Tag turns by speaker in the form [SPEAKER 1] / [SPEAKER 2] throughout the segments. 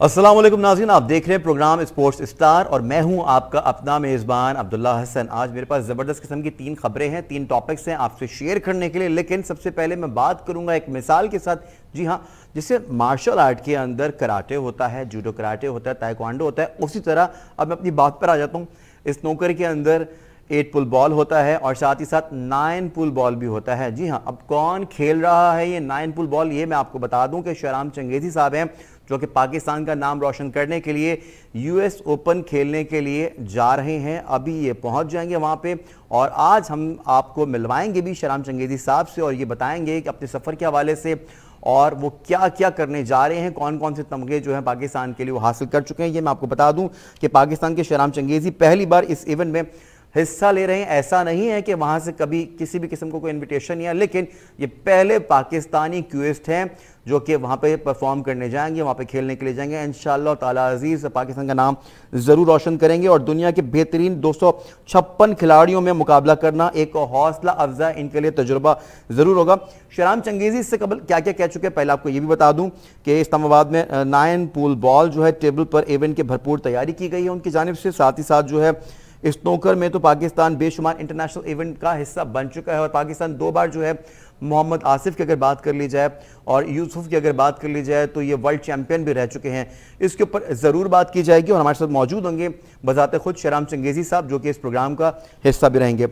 [SPEAKER 1] अस्सलाम वालेकुम नाज़रीन, आप देख रहे हैं प्रोग्राम स्पोर्ट्स स्टार और मैं हूं आपका अपना मेज़बान अब्दुल्ला हसन। आज मेरे पास ज़बरदस्त किस्म की 3 खबरें हैं, 3 टॉपिक्स हैं आपसे शेयर करने के लिए। लेकिन सबसे पहले मैं बात करूंगा एक मिसाल के साथ। जी हाँ, जिससे मार्शल आर्ट के अंदर कराटे होता है, जूडो कराटे होता है, ताइक्वांडो होता है, उसी तरह अब मैं अपनी बात पर आ जाता हूँ। स्नूकर के अंदर 8 पुल बॉल होता है और साथ ही साथ 9 पुल बॉल भी होता है। जी हाँ, अब कौन खेल रहा है ये 9 पुल बॉल, ये मैं आपको बता दूं कि शहराम चंगेजी साहब हैं, जो कि पाकिस्तान का नाम रोशन करने के लिए यूएस ओपन खेलने के लिए जा रहे हैं। अभी ये पहुंच जाएंगे वहां पे और आज हम आपको मिलवाएंगे भी शहराम चंगेजी साहब से और ये बताएंगे कि अपने सफ़र के हवाले से और वो क्या क्या करने जा रहे हैं, कौन कौन से तमगे जो हैं पाकिस्तान के लिए वो हासिल कर चुके हैं। ये मैं आपको बता दूं कि पाकिस्तान के शहराम चंगेजी पहली बार इस इवेंट में हिस्सा ले रहे हैं। ऐसा नहीं है कि वहां से कभी किसी भी किस्म को कोई इनविटेशन नहीं है, लेकिन ये पहले पाकिस्तानी क्यूइस्ट हैं जो कि वहां पे परफॉर्म करने जाएंगे, वहां पे खेलने के लिए जाएंगे। इंशाअल्लाह ताला अजीज पाकिस्तान का नाम जरूर रोशन करेंगे और दुनिया के बेहतरीन 256 खिलाड़ियों में मुकाबला करना एक हौसला अफजा इनके लिए तजुर्बा जरूर होगा। शहराम चंगेजी से कबल क्या क्या कह चुके हैं, पहले आपको यह भी बता दूं कि इस्लामाबाद में 9 पूल बॉल जो है टेबल पर इवेंट की भरपूर तैयारी की गई है उनकी जानिब से। साथ ही साथ जो है स्नूकर में तो पाकिस्तान बेशुमार इंटरनेशनल इवेंट का हिस्सा बन चुका है और पाकिस्तान 2 बार जो है मोहम्मद आसिफ की अगर बात कर ली जाए और यूसुफ की अगर बात कर ली जाए तो ये वर्ल्ड चैंपियन भी रह चुके हैं। इसके ऊपर ज़रूर बात की जाएगी और हमारे साथ मौजूद होंगे बजाते खुद शहराम चंगेजी साहब जो कि इस प्रोग्राम का हिस्सा भी रहेंगे।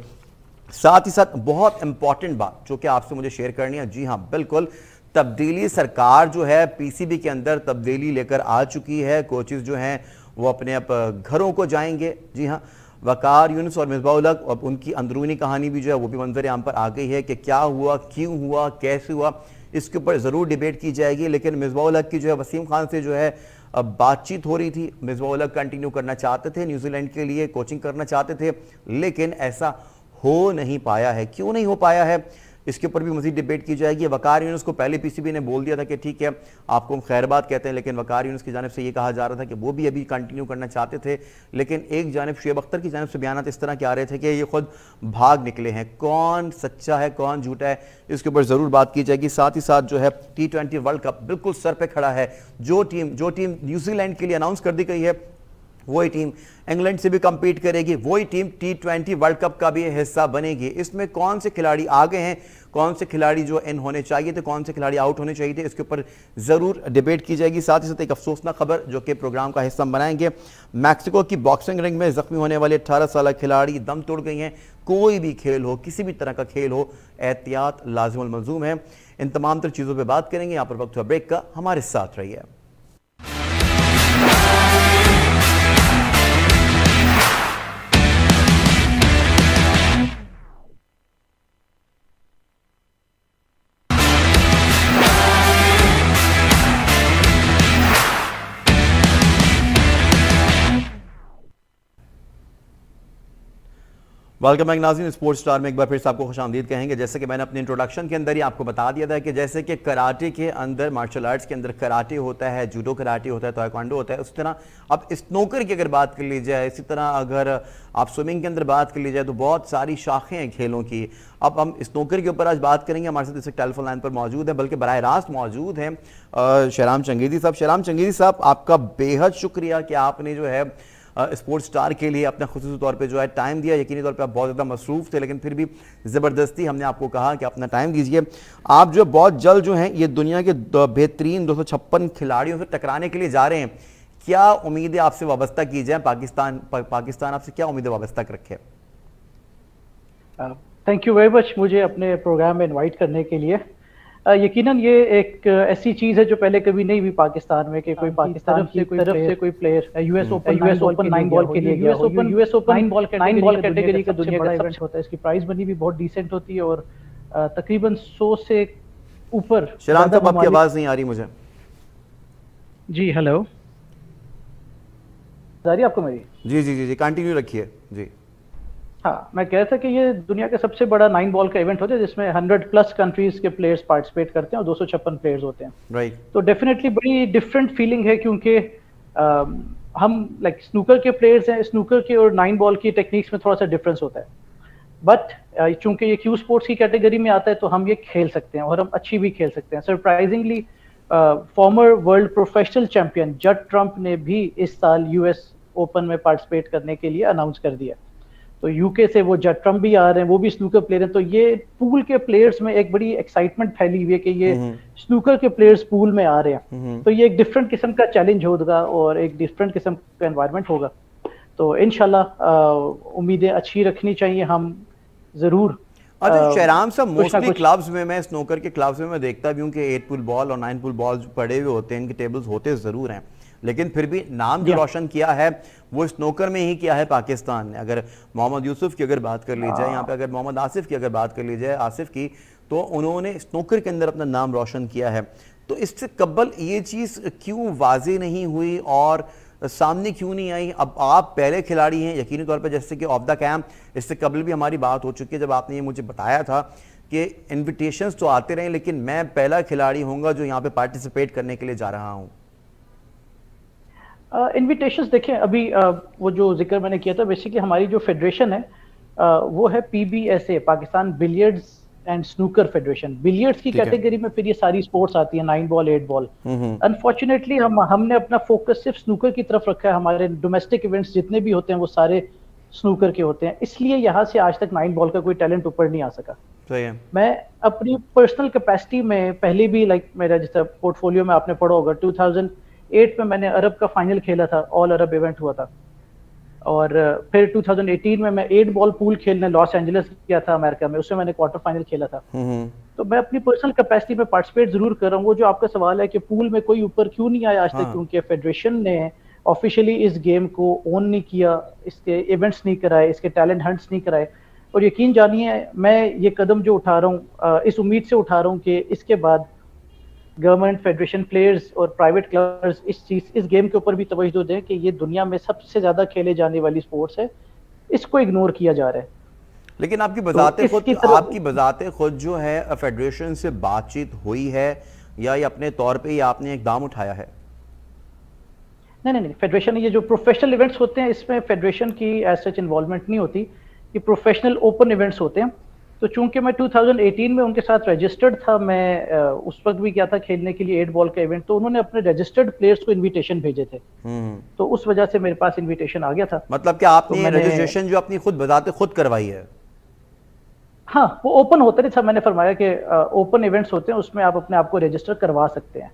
[SPEAKER 1] साथ ही साथ बहुत इंपॉर्टेंट बात जो कि आपसे मुझे शेयर करनी है, जी हाँ बिल्कुल, तब्दीली सरकार जो है पीसीबी के अंदर तब्दीली लेकर आ चुकी है। कोचेज जो हैं वो अपने अब घरों को जाएंगे। जी हाँ, वकार यूनुस और मिसबाह उल हक, अब उनकी अंदरूनी कहानी भी जो है वो भी मंजर आम पर आ गई है कि क्या हुआ, क्यों हुआ, कैसे हुआ, इसके ऊपर ज़रूर डिबेट की जाएगी। लेकिन मिसबाह उल हक की जो है वसीम खान से जो है अब बातचीत हो रही थी। मिसबाह उल हक कंटिन्यू करना चाहते थे, न्यूजीलैंड के लिए कोचिंग करना चाहते थे, लेकिन ऐसा हो नहीं पाया है। क्यों नहीं हो पाया है इसके ऊपर भी मज़ीद डिबेट की जाएगी। वकार यूनुस को पहले पीसीबी ने बोल दिया था कि ठीक है आपको हम खैरबाद कहते हैं, लेकिन वकार यूनुस की जानिब से ये कहा जा रहा था कि वो भी अभी कंटिन्यू करना चाहते थे। लेकिन एक जानिब शुएब अख्तर की जानिब से बयानात इस तरह के आ रहे थे कि ये खुद भाग निकले हैं। कौन सच्चा है कौन झूठा है इसके ऊपर ज़रूर बात की जाएगी। साथ ही साथ जो है T20 वर्ल्ड कप बिल्कुल सर पर खड़ा है। जो टीम न्यूजीलैंड के लिए अनाउंस कर दी गई है वही टीम इंग्लैंड से भी compete करेगी, वही टीम T20 वर्ल्ड कप का भी हिस्सा बनेगी। इसमें कौन से खिलाड़ी आगे हैं, कौन से खिलाड़ी जो इन होने चाहिए थे, कौन से खिलाड़ी आउट होने चाहिए थे, इसके ऊपर ज़रूर डिबेट की जाएगी। साथ ही साथ एक अफसोसनाक खबर जो कि प्रोग्राम का हिस्सा बनाएंगे, मैक्सिको की बॉक्सिंग रिंग में जख्मी होने वाले 18 साल खिलाड़ी दम तोड़ गई हैं। कोई भी खेल हो, किसी भी तरह का खेल हो, एहतियात लाज़िम मलज़ूम है। इन तमाम तर चीज़ों पर बात करेंगे। यहाँ पर वक्त हुआ ब्रेक का, हमारे साथ रहिए। वेलकम बैक नाज़रीन, स्पोर्ट्स स्टार में एक बार फिर से आपको खुशामदीद कहेंगे। जैसे कि मैंने अपने इंट्रोडक्शन के अंदर ही आपको बता दिया था कि जैसे कि कराटे के अंदर, मार्शल आर्ट्स के अंदर कराटे होता है, जूडो कराटे होता है, ताइक्वांडो होता है, उस तरह अब स्नूकर की अगर बात कर ली जाए, इसी तरह अगर आप स्विमिंग के अंदर बात कर ली जाए तो बहुत सारी शाखें हैं खेलों की। अब हम स्नूकर के ऊपर आज बात करेंगे। हमारे साथ इस टेलीफोन लाइन पर मौजूद है, बल्कि बराह रास्त मौजूद हैं शहराम चंगेजी साहब। शहराम चंगेजी साहब, आपका बेहद शुक्रिया कि आपने जो है स्पोर्ट्स स्टार के लिए अपने खुसूसी तौर पे जो है टाइम दिया। यकीनी तौर पे आप बहुत ज़्यादा मसरूफ़ थे, लेकिन फिर भी ज़बरदस्ती हमने आपको कहा कि अपना टाइम दीजिए। आप जो बहुत जल्द जो हैं ये दुनिया के बेहतरीन 256 खिलाड़ियों से टकराने के लिए जा रहे हैं। क्या उम्मीदें आपसे वाबस्ता की जाए? पाकिस्तान आपसे क्या उम्मीदें वाबस्ता रखे?
[SPEAKER 2] थैंक यू वेरी मच मुझे अपने प्रोग्राम में इनवाइट करने के लिए। यकीनन ये एक ऐसी चीज़ है जो पहले कभी नहीं हुई पाकिस्तान में कि कोई पाकिस्तान की तरफ से कोई प्लेयर यूएस ओपन 9 बॉल के लिए यूएस ओपन 9 बॉल कैटेगरी का दुनिया का इवेंट होता है। इसकी प्राइस मनी भी बहुत डिसेंट होती है और तकरीबन 100 से ऊपर।
[SPEAKER 1] शहराम साहब, आपकी आवाज़ नहीं आ रही मुझे।
[SPEAKER 2] जी हेलो, आ रही है आपको मेरी?
[SPEAKER 1] जी जी जी जी, कंटिन्यू रखिए जी।
[SPEAKER 2] हाँ, मैं कह रहा था कि ये दुनिया का सबसे बड़ा 9 बॉल का इवेंट होता है जिसमें 100+ कंट्रीज के प्लेयर्स पार्टिसिपेट करते हैं और 256 प्लेयर्स होते हैं।
[SPEAKER 1] राइट।
[SPEAKER 2] तो डेफिनेटली बड़ी डिफरेंट फीलिंग है क्योंकि हम लाइक स्नूकर के प्लेयर्स हैं। स्नूकर के और 9 बॉल की टेक्निक्स में थोड़ा सा डिफरेंस होता है, बट चूंकि ये क्यू स्पोर्ट्स की कैटेगरी में आता है तो हम ये खेल सकते हैं और हम अच्छी भी खेल सकते हैं। Surprisingly farmer world professional champion जड ट्रम्प ने भी इस साल यूएस ओपन में पार्टिसिपेट करने के लिए अनाउंस कर दिया। तो यूके से वो जड ट्रम्प भी आ रहे हैं, वो भी स्नूकर प्लेयर हैं। तो ये पूल के प्लेयर्स में एक बड़ी एक्साइटमेंट फैली हुई है कि ये स्नूकर के प्लेयर्स पूल में आ रहे हैं। तो ये एक डिफरेंट किस्म का चैलेंज होगा और एक डिफरेंट किस्म का एनवायरनमेंट होगा। तो इंशाल्लाह उम्मीदें अच्छी रखनी चाहिए हम जरूर।
[SPEAKER 1] अच्छा शहराम साहब, मोस्टली क्लब्स में, मैं स्नूकर के क्लब्स में मैं देखता भी हूँ कि 8 पुल बॉल और 9 पुल बॉल पड़े हुए होते हैं, इनके टेबल्स होते ज़रूर हैं, लेकिन फिर भी नाम जो रोशन किया है वो स्नूकर में ही किया है पाकिस्तान ने। अगर मोहम्मद यूसुफ की अगर बात कर ली जाए, यहाँ पे अगर मोहम्मद आसिफ की अगर बात कर ली जाए, आसिफ की, तो उन्होंने स्नूकर के अंदर अपना नाम रोशन किया है। तो इससे कबल ये चीज़ क्यों वाजे नहीं हुई और सामने क्यों नहीं आई? अब आप पहले खिलाड़ी हैं यकीनी तौर पर, जैसे कि ऑफ द कैंप इससे कबल भी हमारी बात हो चुकी है जब आपने ये मुझे बताया था कि इनविटेशंस तो आते रहे लेकिन मैं पहला खिलाड़ी होऊंगा जो यहाँ पे पार्टिसिपेट करने के लिए जा रहा हूँ।
[SPEAKER 2] इनविटेशंस देखें, अभी वो जो जिक्र मैंने किया था, बेसिकली हमारी जो फेडरेशन है वो है PBSA, Pakistan billiards and snooker federation. Billiards की कैटेगरी में फिर ये सारी स्पोर्ट्स आती है, 9 बॉल 8 बॉल। अनफॉर्चुनेटली हमने अपना फोकस सिर्फ स्नूकर की तरफ रखा है। हमारे डोमेस्टिक इवेंट्स जितने भी होते हैं वो सारे स्नूकर के होते हैं, इसलिए यहाँ से आज तक 9 बॉल का कोई टैलेंट ऊपर नहीं आ सका।
[SPEAKER 1] सही है।
[SPEAKER 2] मैं अपनी पर्सनल कैपेसिटी में पहले भी मेरा जैसा पोर्टफोलियो में आपने पढ़ा होगा, 2008 में मैंने अरब का फाइनल खेला था, ऑल अरब इवेंट हुआ था। और फिर 2018 में मैं 8 बॉल पूल खेलने लॉस एंजलिस गया था अमेरिका में, उसमें मैंने क्वार्टर फाइनल खेला था। तो मैं अपनी पर्सनल कैपेसिटी में पार्टिसिपेट जरूर कर रहा हूँ। वो जो आपका सवाल है कि पूल में कोई ऊपर क्यों नहीं आया आज तक, क्योंकि फेडरेशन ने ऑफिशियली इस गेम को ओन नहीं किया, इसके इवेंट्स नहीं कराए, इसके टैलेंट हंट्स नहीं कराए। और यकीन जानिए मैं ये कदम जो उठा रहा हूँ इस उम्मीद से उठा रहा हूँ कि इसके बाद गवर्नमेंट, फेडरेशन, प्लेयर्स और प्राइवेट क्लब्स इस गेम के ऊपर भी तवज्जो दें कि ये दुनिया में सबसे ज्यादा खेले जाने वाली स्पोर्ट्स है, इसको इग्नोर किया जा रहा है।
[SPEAKER 1] लेकिन आपकी बजाते खुद जो है फेडरेशन से बातचीत हुई है या ये अपने तौर पे ही आपने इकदाम उठाया है?
[SPEAKER 2] नहीं, फेडरेशन, ये जो प्रोफेशनल इवेंट्स होते हैं इसमें फेडरेशन की एज सच इन्वॉल्वमेंट नहीं होती। ये प्रोफेशनल ओपन इवेंट्स होते हैं। तो चूंकि मैं 2018 में उनके साथ रजिस्टर्ड था, मैं उस वक्त भी गया था खेलने के लिए 8 बॉल का इवेंट, तो उन्होंने अपने रजिस्टर्ड प्लेयर्स को इनविटेशन भेजे थे। तो उस वजह से मेरे पास इनविटेशन आ गया था।
[SPEAKER 1] मतलब कि आपने रजिस्ट्रेशन जो अपनी खुद बजाते खुद करवाई है?
[SPEAKER 2] हाँ, वो ओपन होता नहीं था। मैंने फरमाया कि ओपन इवेंट्स होते हैं, उसमें आप अपने आप को रजिस्टर करवा सकते हैं।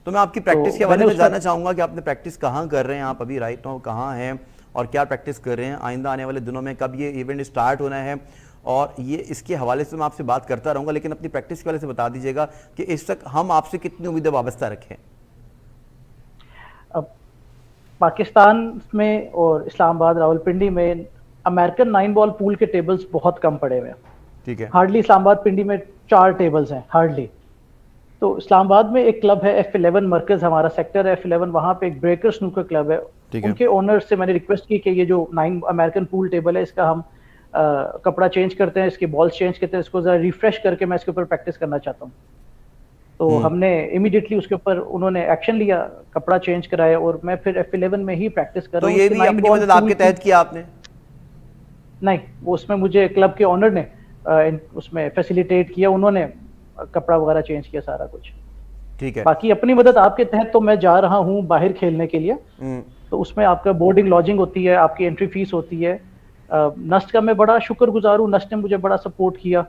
[SPEAKER 1] तो मैं आपकी प्रैक्टिस के बारे में जानना चाहूंगा कि आपने प्रैक्टिस कहाँ कर रहे हैं, आप अभी राइट नाउ कहाँ हैं और क्या प्रैक्टिस कर रहे हैं? आइंदा आने वाले दिनों में कब ये इवेंट स्टार्ट होना है? और ये इसके हवाले से मैं आपसे बात करता रहूंगा, लेकिन अपनी प्रैक्टिस के हवाले से बता दीजिएगा कि इस तक हम आपसे कितनी उम्मीदें वाबस्ता रखें।
[SPEAKER 2] अब पाकिस्तान में और इस्लामाबाद, रावलपिंडी में अमेरिकन 9 बॉल पूल के टेबल्स बहुत कम पड़े हुए हैं।
[SPEAKER 1] ठीक है।
[SPEAKER 2] हार्डली इस्लामाबाद पिंडी में 4 टेबल्स हैं, हार्डली। तो इस्लामाबाद में एक क्लब है F11 मरकज, हमारा सेक्टर है F11, वहां पे एक ब्रेकर स्नूकर क्लब है। उनके ओनर से मैंने रिक्वेस्ट की कि ये जो 9 अमेरिकन पूल टेबल है इसका हम कपड़ा चेंज करते हैं, इसके बॉल्स चेंज करते हैं, इसको जरा रिफ्रेश करके मैं इसके ऊपर प्रैक्टिस करना चाहता हूँ। तो हमने इमीडिएटली उसके ऊपर उन्होंने एक्शन लिया, कपड़ा चेंज कराया और मैं फिर F11 में ही प्रैक्टिस कर रहा हूँ।
[SPEAKER 1] तो ये भी अपनी मदद आपके तहत किया आपने?
[SPEAKER 2] नहीं, वो उसमें मुझे क्लब के ओनर ने उसमें फैसिलिटेट किया, उन्होंने कपड़ा वगैरह चेंज किया, सारा कुछ।
[SPEAKER 1] ठीक है।
[SPEAKER 2] बाकी अपनी मदद आपके तहत तो मैं जा रहा हूँ बाहर खेलने के लिए, तो उसमें आपका बोर्डिंग लॉजिंग होती है, आपकी एंट्री फीस होती है। नस्ट का मैं बड़ा शुक्रगुजार हूँ, नस्ट ने मुझे बड़ा सपोर्ट किया।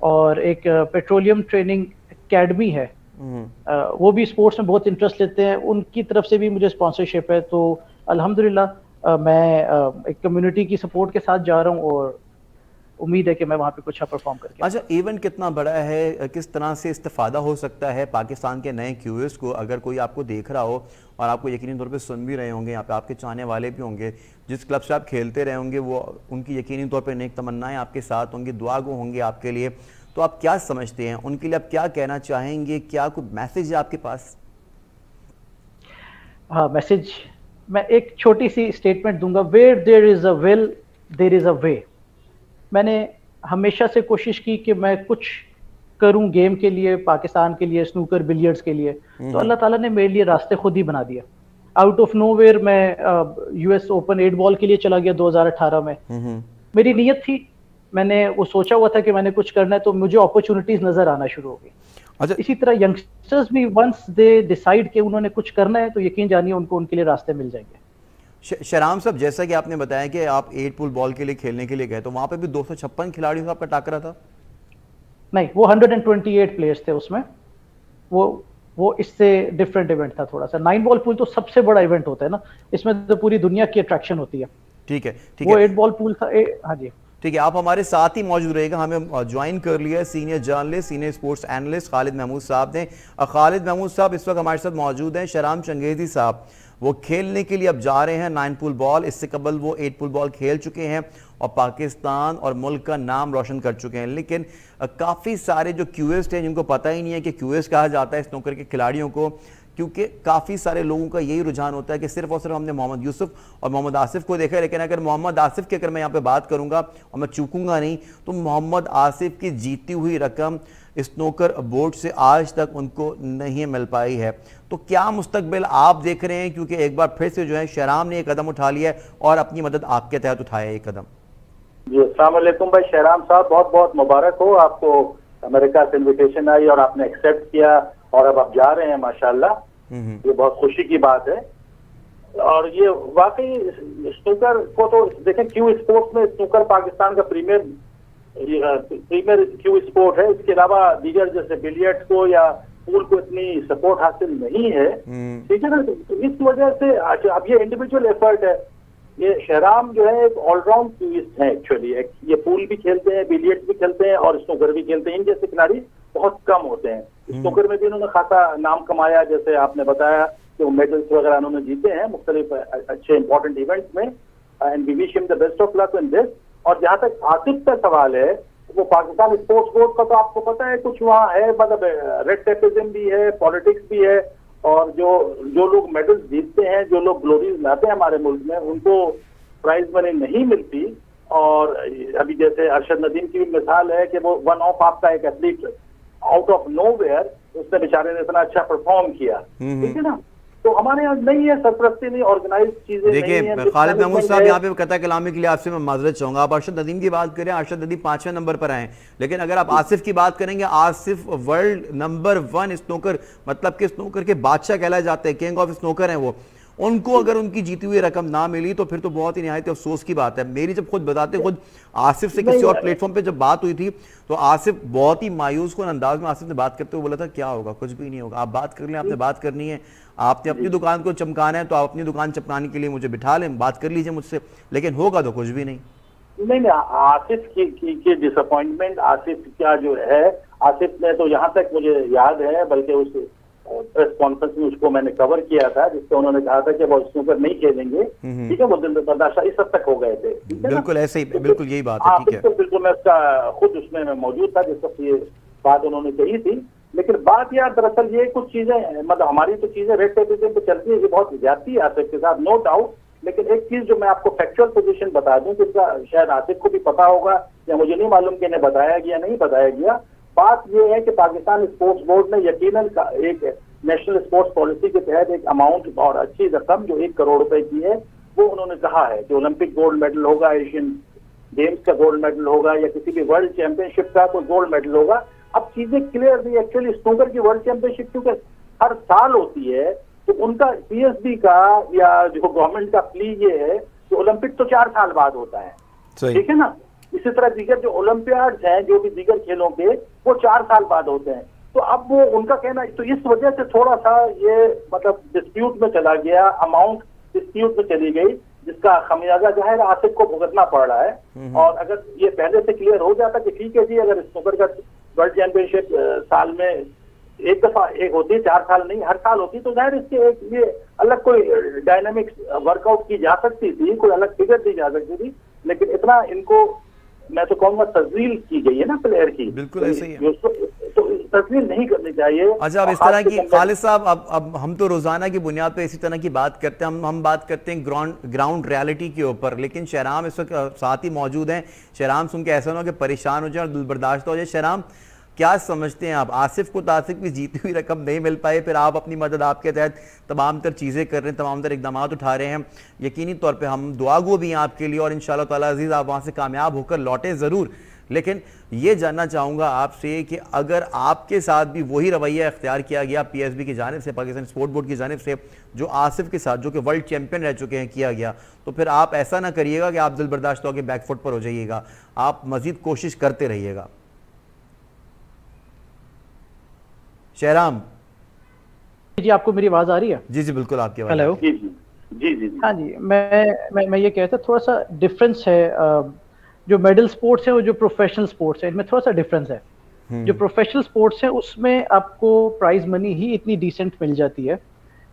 [SPEAKER 2] और एक पेट्रोलियम ट्रेनिंग एकेडमी है, वो भी स्पोर्ट्स में बहुत इंटरेस्ट लेते हैं, उनकी तरफ से भी मुझे स्पॉन्सरशिप है। तो अल्हम्दुलिल्लाह मैं एक कम्युनिटी की सपोर्ट के साथ जा रहा हूँ और उम्मीद है कि मैं वहाँ पे कुछ परफॉर्म करके।
[SPEAKER 1] अच्छा, इवेंट कितना बड़ा है, किस तरह से इस्तेफादा हो सकता है पाकिस्तान के नए क्यूएस को? अगर कोई आपको देख रहा हो और आपको यकीनी तौर पे सुन भी रहे होंगे, यहाँ पे आपके चाहने वाले भी होंगे, जिस क्लब से आप खेलते रहे होंगे, वो उनकी यकीनी तौर पर नेक तमन्नाएं आपके साथ होंगी, दुआ गो होंगे आपके लिए। तो आप क्या समझते हैं, उनके लिए आप क्या कहना चाहेंगे? क्या कोई मैसेज है आपके पास?
[SPEAKER 2] हाँ, मैसेज मैं एक छोटी सी स्टेटमेंट दूंगा, where there is a will there is a way. मैंने हमेशा से कोशिश की कि मैं कुछ करूं गेम के लिए, पाकिस्तान के लिए, स्नूकर बिलियर्ड्स के लिए, तो अल्लाह ताला ने मेरे लिए रास्ते खुद ही बना दिया। आउट ऑफ नोवेयर मैं यूएस ओपन 8 बॉल के लिए चला गया 2018 में। मेरी नीयत थी, मैंने वो सोचा हुआ था कि मैंने कुछ करना है, तो मुझे अपॉर्चुनिटीज नजर आना शुरू हो गई।
[SPEAKER 1] अच्छा,
[SPEAKER 2] इसी तरह यंगस्टर्स भी वंस दे डिसाइड कि उन्होंने कुछ करना है तो यकीन जानिए उनको उनके लिए रास्ते मिल जाएंगे।
[SPEAKER 1] शहराम साहब, जैसा कि आपने बताया कि आप 8 पुल बॉल के लिए खेलने के लिए गए, तो वहां पे भी 256 खिलाड़ियों का आपका टाकरा था?
[SPEAKER 2] नहीं, वो 128 प्लेयर्स थे उसमें। वो इससे डिफरेंट इवेंट था थोड़ा सा। 9 बॉल पूल तो सबसे बड़ा इवेंट होता है ना, इसमें तो पूरी दुनिया की अट्रैक्शन होती है।
[SPEAKER 1] ठीक है, ठीक
[SPEAKER 2] वो
[SPEAKER 1] है,
[SPEAKER 2] 8 बॉल पूल था। हाँ जी,
[SPEAKER 1] ठीक है। आप हमारे साथ ही मौजूद रहेगा। हमें ज्वाइन कर लिया है senior journalist, senior sports analyst Khalid Mahmood साहब ने। खालिद महमूद साहब इस वक्त हमारे साथ मौजूद हैं। शहराम चंगेजी साहब वो खेलने के लिए अब जा रहे हैं 9 पुल बॉल। इससे कबल वो 8 पुल बॉल खेल चुके हैं और पाकिस्तान और मुल्क का नाम रोशन कर चुके हैं। लेकिन काफ़ी सारे जो क्यूएस्ट हैं जिनको पता ही नहीं है कि क्यूएस्ट कहा जाता है स्नूकर के खिलाड़ियों को, क्योंकि काफ़ी सारे लोगों का यही रुझान होता है कि सिर्फ और सिर्फ हमने मोहम्मद यूसुफ और मोहम्मद आसिफ को देखा है। लेकिन अगर मोहम्मद आसिफ की अगर मैं यहाँ पे बात करूँगा और मैं चूकूंगा नहीं, तो मोहम्मद आसिफ की जीती हुई रकम स्नूकर बोर्ड से आज तक उनको नहीं मिल पाई है। तो क्या मुस्तकबिल आप देख रहे हैं, क्योंकि एक बार फिर से जो है शहराम ने एक कदम उठा लिया है और अपनी मदद आपके तहत उठाया है एक कदम?
[SPEAKER 3] जी, अस्सलाम वालेकुम भाई। शहराम साहब, बहुत बहुत मुबारक हो आपको। अमेरिका से इन्विटेशन आई और आपने एक्सेप्ट किया और अब आप जा रहे हैं, माशाल्लाह। ये बहुत खुशी की बात है। और ये वाकई स्नूकर को तो देखें, क्यू स्पोर्ट्स में स्नूकर पाकिस्तान का प्रीमियर क्यू स्पोर्ट है। इसके अलावा दीगर जैसे बिलियर्ड्स को या पूल को इतनी सपोर्ट हासिल नहीं है, ठीक है ना। तो इस वजह से अब ये इंडिविजुअल एफर्ट है। ये शहराम जो है एक ऑलराउंड क्यूइस्ट है एक्चुअली। ये पूल भी खेलते हैं, बिलियर्ड्स भी खेलते हैं और स्नूकर भी खेलते हैं। इन जैसे खिलाड़ी बहुत कम होते हैं। स्नूकर में भी उन्होंने खासा नाम कमाया, जैसे आपने बताया कि वो मेडल्स वगैरह उन्होंने जीते हैं मुख्तलिफ अच्छे इंपॉर्टेंट इवेंट्स में। And we wish him the best of luck in this. और जहां तक आसिफ का सवाल है, वो पाकिस्तान स्पोर्ट्स बोर्ड का तो आपको पता है कुछ वहाँ है, मतलब रेड टेपिज्म भी है, पॉलिटिक्स भी है। और जो लोग मेडल्स जीतते हैं, जो लोग ग्लोरीज लाते हैं हमारे मुल्क में, उनको प्राइज मनी नहीं मिलती। और अभी जैसे अरशद नदीम की भी मिसाल है कि वो वन ऑफ आपका एक एथलीट आउट ऑफ नोवेयर, उसने बेचारे ने इतना अच्छा परफॉर्म किया, ठीक है ना। तो हमारे यहाँ नहीं है, सरपरस्ती नहीं, ऑर्गेनाइज चीजें नहीं है।
[SPEAKER 1] देखिए खालिद महमूद साहब, यहाँ पे कथा कलामी के लिए आपसे मैं माजरत चाहूंगा। आप अरशद नदीम की बात करें, अरशद नदीम 5वें नंबर पर आए, लेकिन अगर आप आसिफ की बात करेंगे, आसिफ वर्ल्ड नंबर 1 स्नूकर, मतलब कि स्नूकर के बादशाह कहलाए जाते हैं, किंग ऑफ स्नूकर हैं वो। उनको अगर उनकी जीती हुई रकम ना मिली तो फिर तो बहुत ही निहायत अफसोस की बात है। मेरी जब खुद बताते खुद आसिफ से किसी और प्लेटफॉर्म पे जब बात हुई थी, तो आसिफ बहुत ही मायूस को अंदाज में आसिफ ने बात करते हुए बोला था, क्या होगा, कुछ भी नहीं होगा, आप बात कर लें, आपने बात करनी है, आपने अपनी दुकान को चमकाना है तो आप अपनी दुकान चमकाने के लिए मुझे बिठा लें, बात कर लीजिए मुझसे, लेकिन होगा तो कुछ भी नहीं।
[SPEAKER 3] नहीं, आसिफ की डिसअपॉइंटमेंट, आसिफ क्या जो है, आसिफ ने तो यहाँ तक मुझे याद है, बल्कि उस प्रेस कॉन्फ्रेंस में उसको मैंने कवर किया था, जिससे उन्होंने कहा था कि वो स्नूकर नहीं खेलेंगे, ठीक है। वो दिल बर्दाश्त इस हद तक हो गए थे,
[SPEAKER 1] बिल्कुल ऐसे ही, बिल्कुल यही बात है, ठीक है।
[SPEAKER 3] तो बिल्कुल मैं उसका खुद उसमें मैं मौजूद था जिस वक्त ये बात उन्होंने कही थी। लेकिन बात यार दरअसल ये कुछ चीजें, मतलब हमारी तो चीजें रेड टेपिज्म पे चलती है, ये बहुत ज्यादती है आसिफ के साथ, नो डाउट। लेकिन एक चीज जो मैं आपको फैक्चुअल पोजीशन बता दूं, जिसका शायद आसिफ को भी पता होगा या मुझे नहीं मालूम कि इन्हें बताया गया नहीं बताया गया। बात यह है कि पाकिस्तान स्पोर्ट्स बोर्ड ने यकीनन एक नेशनल स्पोर्ट्स पॉलिसी के तहत एक अमाउंट और अच्छी रकम जो 1 करोड़ रुपए की है, वो उन्होंने कहा है कि ओलंपिक गोल्ड मेडल होगा, एशियन गेम्स का गोल्ड मेडल होगा या किसी भी वर्ल्ड चैंपियनशिप का कोई गोल्ड मेडल होगा। अब चीजें क्लियर थी एक्चुअली। स्नूकर की वर्ल्ड चैंपियनशिप क्योंकि हर साल होती है, तो उनका पीएसबी का या जो गवर्नमेंट का प्ली ये है कि ओलंपिक तो 4 साल बाद होता है, ठीक है ना। इसी तरह दीगर जो ओलंपियाड्स हैं, जो भी दीगर खेलों के, वो 4 साल बाद होते हैं। तो अब वो उनका कहना, तो इस वजह से थोड़ा सा ये मतलब डिस्प्यूट में चला गया, अमाउंट डिस्प्यूट में चली गई, जिसका खमियाजा जाहिर आसिफ को भुगतना पड़ रहा है। और अगर ये पहले से क्लियर हो जाता कि ठीक है जी, अगर स्नूकर का वर्ल्ड चैंपियनशिप साल में एक दफा एक होती, 4 साल नहीं हर साल होती, तो जाहिर इसके एक ये अलग कोई डायनामिक्स वर्कआउट की जा सकती थी, कोई अलग फिगर दी जा सकती थी। लेकिन इतना इनको मैं तो कहूंगा तस्वीर की गई है ना प्लेयर की,
[SPEAKER 1] बिल्कुल ऐसे ही है।
[SPEAKER 3] तो तस्वीर नहीं करनी चाहिए।
[SPEAKER 1] अच्छा, अब इस तरह की खालिद साहब, अब हम तो रोजाना की बुनियाद पे इसी तरह की बात करते हैं, हम बात करते हैं ग्राउंड रियलिटी के ऊपर, लेकिन शहराम इस वक्त साथ ही मौजूद हैं। शहराम सुन के ऐसा ना हो कि परेशान हो जाए और दिल बर्दाश्त हो जाए। शहराम, क्या समझते हैं आप, आसिफ को तो आसिफ की जीती हुई रकम नहीं मिल पाई, फिर आप अपनी मदद आपके तहत तमाम तर चीज़ें कर रहे हैं, तमाम तर इकदाम उठा रहे हैं, यकीनी तौर पे हम दुआ गो भी हैं आपके लिए और इंशाल्लाह ताला अजीज़ आप वहाँ से कामयाब होकर लौटे ज़रूर। लेकिन ये जानना चाहूँगा आपसे कि अगर आपके साथ भी वही रवैया इख्तियार किया गया पीएसबी की जानिब से, पाकिस्तान स्पोर्ट बोर्ड की जानिब से, जो आसिफ के साथ, जो कि वर्ल्ड चैंपियन रह चुके हैं, किया गया, तो फिर आप ऐसा ना करिएगा कि आप दिल बर्दाश्त होकर बैकफुट पर हो जाइएगा, आप मजीद कोशिश करते रहिएगा। शहराम
[SPEAKER 2] जी, आपको मेरी आवाज आ रही है?
[SPEAKER 1] जी जी बिल्कुल, आपकी आवाज।
[SPEAKER 2] हेलो।
[SPEAKER 3] जी जी जी।
[SPEAKER 2] हाँ जी, मैं ये कहता थोड़ा सा डिफरेंस है, जो मेडल स्पोर्ट्स है और जो प्रोफेशनल स्पोर्ट्स है, इनमें थोड़ा सा डिफरेंस है। जो प्रोफेशनल स्पोर्ट्स है उसमें आपको प्राइज मनी ही इतनी डिसेंट मिल जाती है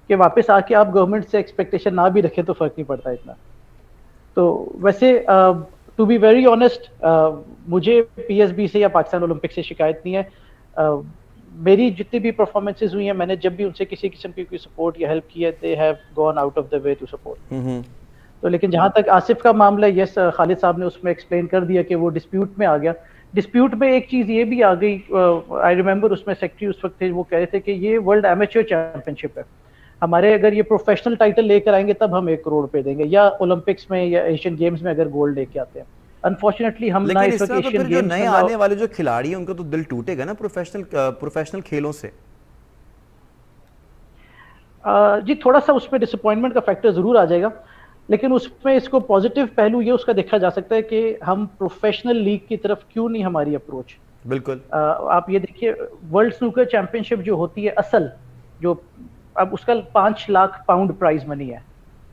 [SPEAKER 2] कि वापस आके आप गवर्नमेंट से एक्सपेक्टेशन ना भी रखें तो फर्क नहीं पड़ता इतना। तो वैसे टू बी वेरी ऑनेस्ट, मुझे पीएसबी से या पाकिस्तान ओलंपिक से शिकायत नहीं है। मेरी जितनी भी परफॉर्मेंसेज हुई हैं, मैंने जब भी उनसे किसी किस्म की कोई सपोर्ट या हेल्प की है, they have gone out of the way to support. तो लेकिन जहां तक आसिफ का मामला, यस खालिद साहब ने उसमें एक्सप्लेन कर दिया कि वो डिस्प्यूट में आ गया। डिस्प्यूट में एक चीज ये भी आ गई, आई रिमेंबर उसमें सेक्रेटरी उस वक्त थे, वो कह रहे थे कि ये वर्ल्ड एमेच्योर चैंपियनशिप है, हमारे अगर ये प्रोफेशनल टाइटल लेकर आएंगे तब हम 1 करोड़ रुपए देंगे, या ओलंपिक्स में या एशियन गेम्स में अगर गोल्ड लेके आते हैं। अनफॉर्चुनेटली हम ना इस वक्त एशियन गेम्स
[SPEAKER 1] नए आने वाले जो खिलाड़ी हैं उनका तो दिल टूटेगा ना प्रोफेशनल खेलों से।
[SPEAKER 2] जी, थोड़ा सा उसमें डिसअपॉइंटमेंट का फैक्टर जरूर आ जाएगा, लेकिन उसमें इसको पॉजिटिव पहलू ये उसका देखा जा सकता है कि हम प्रोफेशनल लीग की तरफ क्यों नहीं हमारी अप्रोच।
[SPEAKER 1] बिल्कुल।
[SPEAKER 2] आप ये देखिए, वर्ल्ड स्नूकर चैंपियनशिप जो होती है असल, जो अब उसका 5 लाख पाउंड प्राइज मनी है।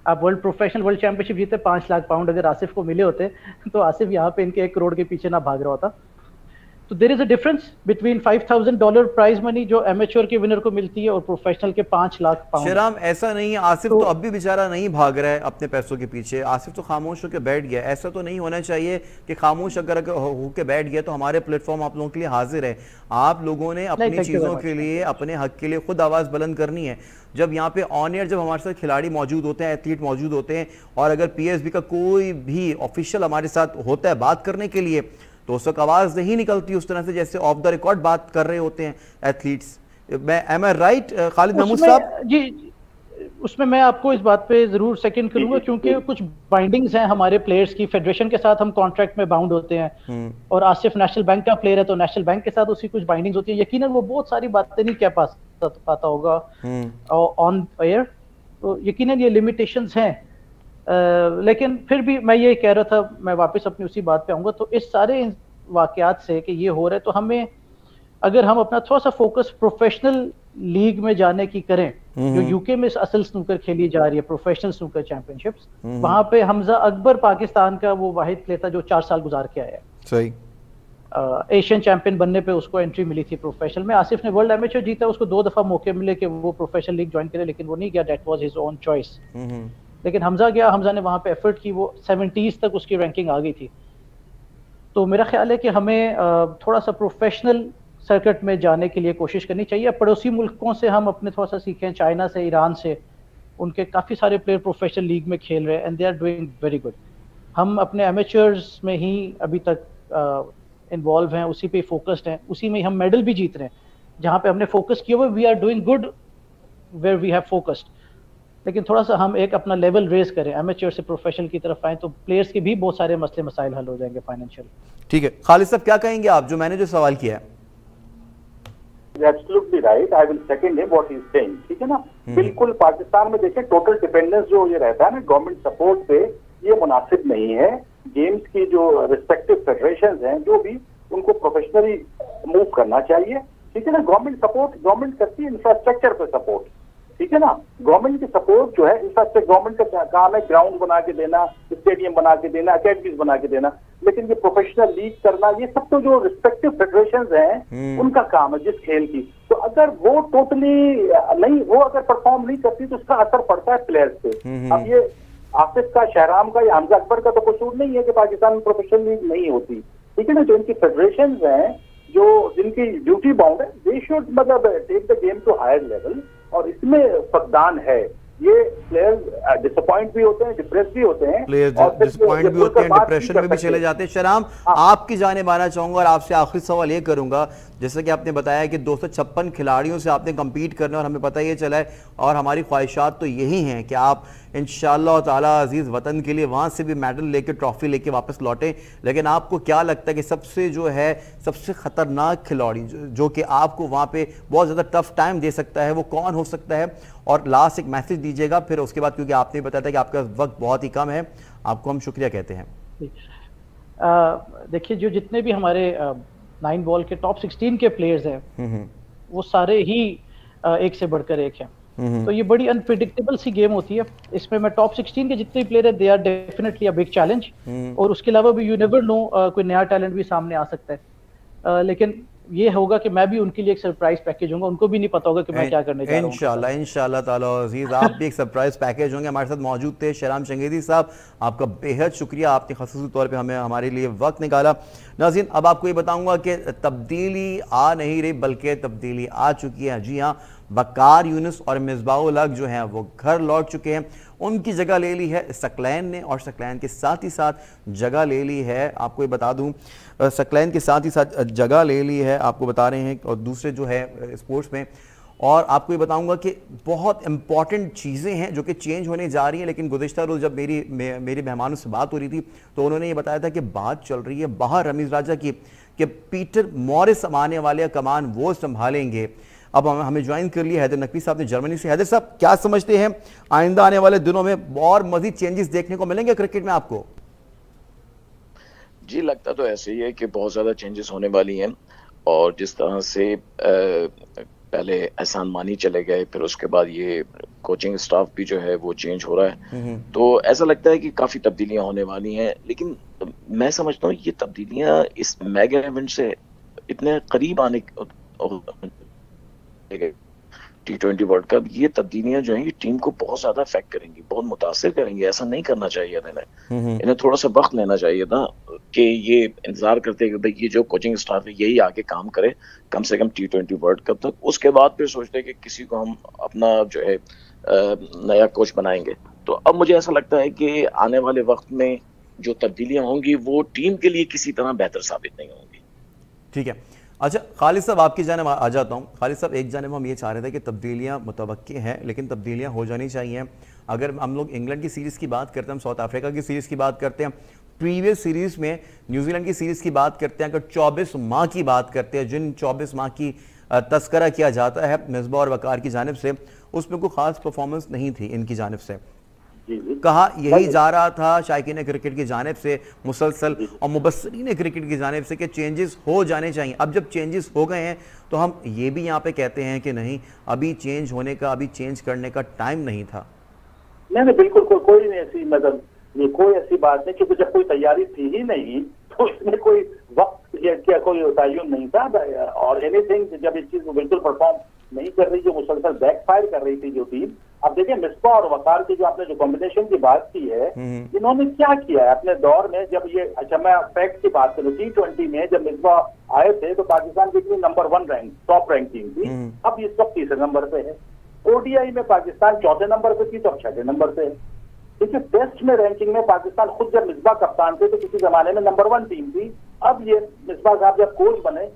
[SPEAKER 2] आप वर्ल्ड चैंपियनशिप जीते 5 लाख पाउंड अगर आसिफ को मिले होते तो आसिफ यहाँ पे इनके 1 करोड़ के पीछे ना भाग रहा होता। तो there is a difference between $5,000 prize money जो एमेच्योर के विनर को मिलती है और प्रोफेशनल के 5 लाख पाउंड।
[SPEAKER 1] शहराम, ऐसा नहीं है, आसिफ तो अब भी बेचारा नहीं भाग रहा है अपने पैसों के पीछे, आसिफ तो खामोश होकर बैठ गया। ऐसा तो नहीं होना चाहिए कि खामोश अगर होकर बैठ गया तो हमारे प्लेटफॉर्म आप लोगों के लिए हाजिर है। आप लोगों ने अपनी चीज़ों के लिए, अपने हक के लिए खुद आवाज़ बुलंद करनी है। जब यहाँ पे ऑन एयर जब हमारे साथ खिलाड़ी मौजूद होते हैं, एथलीट मौजूद होते हैं, और अगर पीएसबी का कोई भी ऑफिशियल हमारे साथ होता है बात करने के लिए, तो उस वक्त आवाज़ नहीं निकलती उस तरह से जैसे ऑफ द रिकॉर्ड बात कर रहे होते हैं एथलीट्स। मैं एम आई राइट खालिद महमूद साहब?
[SPEAKER 2] जी, उसमें मैं आपको इस बात पे जरूर सेकंड करूंगा, क्योंकि कुछ बाइंडिंग्स हैं हमारे प्लेयर्स की, फेडरेशन के साथ हम कॉन्ट्रैक्ट में बाउंड होते हैं, और आसिफ नेशनल बैंक का प्लेयर है तो नेशनल बैंक के साथ उसकी कुछ बाइंडिंग्स होती है। यकीनन वो बहुत सारी बातें नहीं कह पाता होगा ऑन एयर, तो यकीनन ये लिमिटेशंस हैं। लेकिन फिर भी मैं ये कह रहा था, मैं वापस अपनी उसी बात पे आऊंगा, तो इस सारे वाकयात से कि ये हो रहा है, तो हमें अगर हम अपना थोड़ा सा फोकस प्रोफेशनल लीग में जाने की करें, जो यूके में असल स्नूकर खेली जा रही है, प्रोफेशनल स्नूकर चैंपियनशिप्स, वहां पे हमजा अकबर पाकिस्तान का वो वाहिद प्लेयर था जो 4 साल गुजार के आया है।
[SPEAKER 1] सही।
[SPEAKER 2] एशियन चैंपियन बनने पे उसको एंट्री मिली थी प्रोफेशनल में। आसिफ ने वर्ल्ड एमेच्योर जीता, उसको 2 दफा मौके मिले कि वो प्रोफेशनल लीग ज्वाइन करे, लेकिन वो नहीं गया, that was his own choice. लेकिन हमजा गया, हमजा ने वहां पे एफर्ट की, वो 70s तक उसकी रैंकिंग आ गई थी। तो मेरा ख्याल है कि हमें थोड़ा सा प्रोफेशनल सर्किट में जाने के लिए कोशिश करनी चाहिए। पड़ोसी मुल्कों से हम अपने थोड़ा सा सीखें, चाइना से, ईरान से, उनके काफ़ी सारे प्लेयर प्रोफेशनल लीग में खेल रहे हैं and they are doing very good. हम अपने एमेच्योर्स में ही अभी तक इन्वॉल्व हैं, उसी पे फोकस्ड हैं, उसी में ही हम मेडल भी जीत रहे हैं जहाँ पे हमने फोकस किया हुआ। We are doing good where we have focused, लेकिन थोड़ा सा हम एक अपना लेवल रेज करें, एमेच्योर से प्रोफेशनल की तरफ आए, तो प्लेयर्स के भी बहुत सारे मसले मसाइल हल हो जाएंगे फाइनेंशियल।
[SPEAKER 1] ठीक है खालिद साहब, क्या कहेंगे आप जो मैंने जो सवाल किया है?
[SPEAKER 3] Absolutely right, I will second him what he is saying. ठीक है ना, बिल्कुल। पाकिस्तान में देखिए टोटल डिपेंडेंस जो ये रहता है ना गवर्नमेंट सपोर्ट पे, ये मुनासिब नहीं है। गेम्स की जो रिस्पेक्टिव फेडरेशंस हैं जो भी, उनको प्रोफेशनली मूव करना चाहिए। ठीक है ना, गवर्नमेंट सपोर्ट गवर्नमेंट करती है इंफ्रास्ट्रक्चर पे सपोर्ट। ठीक है ना, गवर्नमेंट की सपोर्ट जो है इंफ्रास्ट्रक्चर, गवर्नमेंट का काम है ग्राउंड बना के देना, स्टेडियम बना के देना, अकेडमीज बना के देना, लेकिन ये प्रोफेशनल लीग करना, ये सब तो जो रिस्पेक्टिव फेडरेशंस हैं उनका काम है जिस खेल की। तो अगर वो टोटली नहीं, वो अगर परफॉर्म नहीं करती तो उसका असर पड़ता है प्लेयर्स पे। अब ये आसिफ का, शहराम का या हमजा अकबर का तो कसूर नहीं है कि पाकिस्तान में प्रोफेशनल लीग नहीं होती। ठीक है ना, जो इनकी फेडरेशंस हैं, जो जिनकी ड्यूटी बाउंड है, दे शुड मतलब take the game to higher level, और इसमें फकदान है। ये प्लेयर्स डिसअपॉइंट भी होते हैं, डिप्रेस भी होते हैं,
[SPEAKER 1] प्लेयर्स डिसअपॉइंट भी होते हैं, डिप्रेशन में भी चले जाते हैं। शहराम, आपकी जाने माना चाहूंगा और आपसे आखिरी सवाल ये करूंगा, जैसे कि आपने बताया कि 256 खिलाड़ियों से आपने कम्पीट करना, और हमें पता ये चला है और हमारी ख्वाहिशात तो यही हैं कि आप इंशाअल्लाह ताला अजीज़ वतन के लिए वहाँ से भी मेडल लेके, ट्रॉफी लेके वापस लौटें। लेकिन आपको क्या लगता है कि सबसे जो है सबसे ख़तरनाक खिलाड़ी जो कि आपको वहाँ पे बहुत ज़्यादा टफ टाइम दे सकता है, वो कौन हो सकता है? और लास्ट एक मैसेज दीजिएगा फिर उसके बाद, क्योंकि आपने बताया था कि आपका वक्त बहुत ही कम है, आपको हम शुक्रिया कहते हैं।
[SPEAKER 2] देखिए, जो जितने भी हमारे 9 बॉल के टॉप 16 के प्लेयर्स हैं वो सारे ही एक से बढ़कर एक हैं। तो ये बड़ी अनप्रिडिक्टेबल सी गेम होती है। इसमें मैं टॉप 16 के जितने प्लेयर है they are definitely a big challenge, और उसके अलावा भी यू नेवर नो कोई नया टैलेंट भी सामने आ सकता है। लेकिन ये होगा कि मैं भी उनके लिए एक सरप्राइज पैकेज होगा, उनको भी नहीं पता होगा कि मैं क्या करने जा रहा हूं।
[SPEAKER 1] इंशाल्लाह इंशाल्लाह ताला अजीज, आप भी एक सरप्राइज पैकेज होंगे। हमारे साथ मौजूद थे शहराम चंगेज़ी साहब, आपका बेहद शुक्रिया, आपने ख़ुसूसी तौर पे हमें हमारे लिए वक्त निकाला। नाज़रीन, अब आपको ये बताऊंगा कि तब्दीली आ नहीं रही बल्कि तब्दीली आ चुकी है। जी हाँ, वकार यूनुस और मिसबाहुल हक जो हैं वो घर लौट चुके हैं। उनकी जगह ले ली है सकलैन ने, और सकलैन के साथ ही साथ जगह ले ली है, आपको ये बता दूं, सकलैन के साथ ही साथ जगह ले ली है, आपको बता रहे हैं, और दूसरे जो है स्पोर्ट्स में। और आपको ये बताऊंगा कि बहुत इंपॉर्टेंट चीज़ें हैं जो कि चेंज होने जा रही हैं। लेकिन गुज़िश्ता रोज़ जब मेरी मेहमानों से बात हो रही थी तो उन्होंने ये बताया था कि बात चल रही है बाहर रमीज़ राजा की कि पीटर मॉरिस आने वाले कमान वो संभालेंगे। अब हमें ज्वाइन कर लिया हैदर नकवी साहब ने जर्मनी से। हैदर साहब, क्या समझते हैं आइंदा आने वाले दिनों में और मजीद चेंजेस देखने को मिलेंगे क्रिकेट में आपको?
[SPEAKER 4] जी, लगता तो ऐसे ही है कि बहुत ज़्यादा चेंजेस होने वाली हैं। और जिस तरह से पहले एहसान मानी चले गए, फिर उसके बाद ये कोचिंग स्टाफ भी जो है वो चेंज हो रहा है, तो ऐसा लगता है कि काफ़ी तब्दीलियां होने वाली हैं। लेकिन मैं समझता हूँ ये तब्दीलियां इस मेगा इवेंट से इतने करीब आने T20 वर्ल्ड कप, ये तब्दीलियां जो हैं ये टीम को बहुत ज्यादा इफेक्ट करेंगी, बहुत मुतासिर करेंगी। ऐसा नहीं करना चाहिए था इन्हें थोड़ा सा वक्त लेना चाहिए था कि ये इंतजार करते कि भाई ये जो कोचिंग स्टाफ है यही आगे काम करे कम से कम T20 वर्ल्ड कप तक, उसके बाद फिर सोचते कि किसी को हम अपना जो है नया कोच बनाएंगे। तो अब मुझे ऐसा लगता है कि आने वाले वक्त में जो तब्दीलियां होंगी वो टीम के लिए किसी तरह बेहतर साबित नहीं होंगी।
[SPEAKER 1] ठीक है, अच्छा खालिद साहब, आपकी जानिब आ जाता हूँ। खालिद साहब, एक जानिब हम ये चाह रहे थे कि तब्दीलियाँ मुतवक्की हैं, लेकिन तब्दीलियाँ हो जानी चाहिए। अगर हम लोग इंग्लैंड की सीरीज़ की बात करते हैं, हम साउथ अफ्रीका की सीरीज़ की बात करते हैं, प्रीवियस सीरीज़ में न्यूजीलैंड की सीरीज़ की बात करते हैं, अगर 24 माह की बात करते हैं, जिन 24 माह की तस्करा किया जाता है मिसबा और वकार की जानिब से, उसमें कोई ख़ास परफॉर्मेंस नहीं थी इनकी जानिब से। कहा यही जा रहा था शायकीन क्रिकेट की जानिब से मुसलसल और मुबस्सरीन क्रिकेट की जानिब से कि चेंजेस हो जाने चाहिए। अब जब चेंजेस हो गए हैं तो हम ये भी यहाँ पे कहते हैं कि नहीं, अभी चेंज होने का, अभी चेंज करने का टाइम नहीं था।
[SPEAKER 3] नहीं, बिल्कुल कोई नहीं ऐसी, मतलब ये कोई ऐसी बात नहीं, क्योंकि जब कोई तैयारी थी ही नहीं तो इसमें कोई वक्त या कोई तयन नहीं था। और एनीथिंग जब इस चीज को बिल्कुल परफॉर्म नहीं कर रही, जो मुसलसल बैकफायर कर रही थी जो टीम। अब देखिए, मिसबा और वकार की जो आपने जो कॉम्बिनेशन की बात की है, इन्होंने क्या किया है अपने दौर में। जब ये, अच्छा मैं फैक्ट की बात करूँ, T20 में जब मिसबा आए थे तो पाकिस्तान की team number 1 rank, top rank team थी। अब इस वक्त 3रे नंबर पे है। ODI में पाकिस्तान 4थे नंबर पे थी तो अब 6थे नंबर पे है। देखिए, टेस्ट में रैंकिंग में पाकिस्तान खुद जब मिसबा कप्तान थे तो किसी जमाने में नंबर 1 टीम थी। अब ये मिसबा साहब जब कोच बने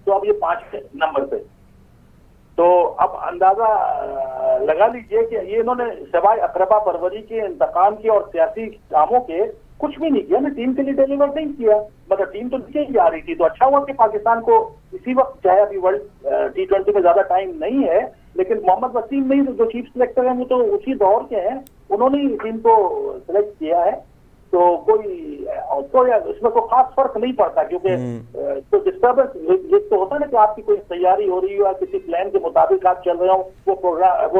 [SPEAKER 3] तो अब ये 5थे नंबर पे। तो अब अंदाजा लगा लीजिए कि ये इन्होंने सिवाय अकरबा परवरी के, इंतकाम के और सियासी कामों के कुछ भी नहीं किया ना, टीम के लिए डिलीवर नहीं किया। मतलब टीम तो नीचे ही आ रही थी। तो अच्छा हुआ कि पाकिस्तान को इसी वक्त, चाहे अभी वर्ल्ड T20 में ज्यादा टाइम नहीं है, लेकिन मोहम्मद वसीम नहीं जो चीफ सिलेक्टर हैं वो तो उसी दौर के हैं, उन्होंने ही टीम को सिलेक्ट किया है। तो कोई इसमें कोई खास फर्क नहीं पड़ता, क्योंकि तो डिस्टर्बेंस ये तो होता है ना कि आपकी कोई तैयारी हो रही हो या किसी प्लान के मुताबिक आप चल रहे हो, वो